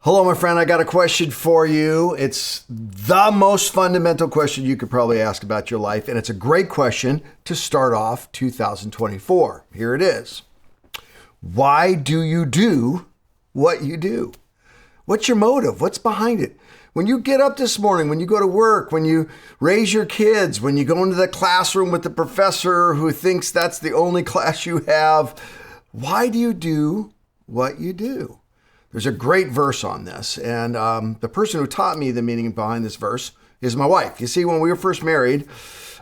Hello, my friend. I got a question for you. It's the most fundamental question you could probably ask about your life, and it's a great question to start off 2024. Here it is. Why do you do what you do? What's your motive? What's behind it? When you get up this morning, when you go to work, when you raise your kids, when you go into the classroom with the professor who thinks that's the only class you have, why do you do what you do? There's a great verse on this, and the person who taught me the meaning behind this verse is my wife. You see, when we were first married,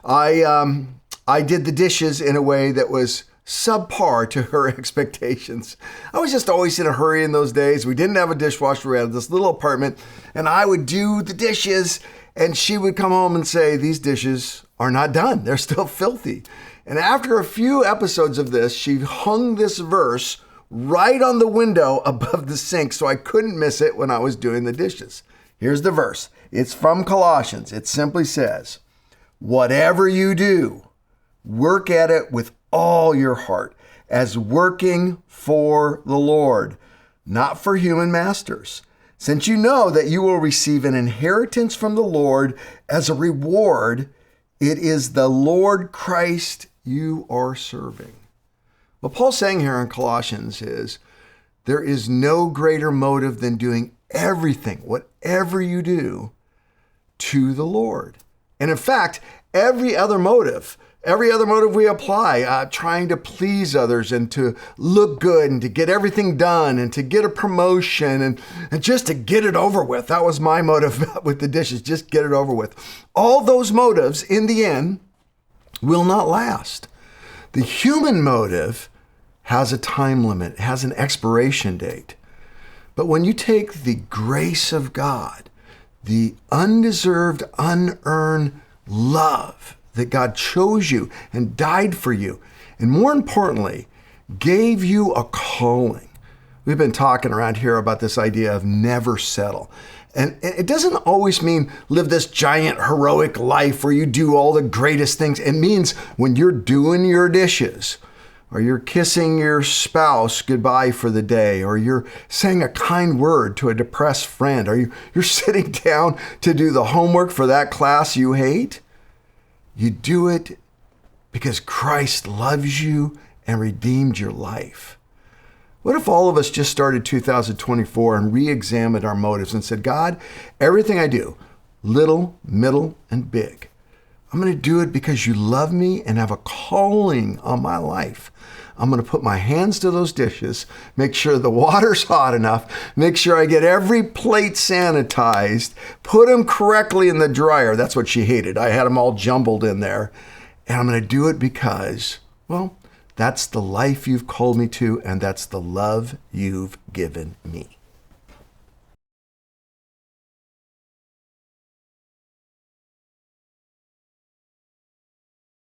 I did the dishes in a way that was subpar to her expectations. I was just always in a hurry in those days. We didn't have a dishwasher. We had this little apartment, and I would do the dishes, and she would come home and say, "These dishes are not done. They're still filthy." And after a few episodes of this, she hung this verse right on the window above the sink so I couldn't miss it when I was doing the dishes. Here's the verse. It's from Colossians. It simply says, "Whatever you do, work at it with all your heart, as working for the Lord, not for human masters, since you know that you will receive an inheritance from the Lord as a reward. It is the Lord Christ you are serving." What Paul's saying here in Colossians is there is no greater motive than doing everything, whatever you do, to the Lord. And in fact, every other motive we apply, trying to please others and to look good and to get everything done and to get a promotion and just to get it over with. That was my motive with the dishes, just get it over with. All those motives in the end will not last. The human motive has a time limit, has an expiration date. But when you take the grace of God, the undeserved, unearned love that God chose you and died for you, and more importantly, gave you a calling. We've been talking around here about this idea of never settle. And it doesn't always mean live this giant heroic life where you do all the greatest things. It means when you're doing your dishes, or you're kissing your spouse goodbye for the day, or you're saying a kind word to a depressed friend, or you're sitting down to do the homework for that class you hate, you do it because Christ loves you and redeemed your life. What if all of us just started 2024 and re-examined our motives and said, "God, everything I do, little, middle, and big, I'm going to do it because you love me and have a calling on my life. I'm going to put my hands to those dishes, make sure the water's hot enough, make sure I get every plate sanitized, put them correctly in the dryer." That's what she hated. I had them all jumbled in there. And I'm going to do it because, well, that's the life you've called me to, and that's the love you've given me.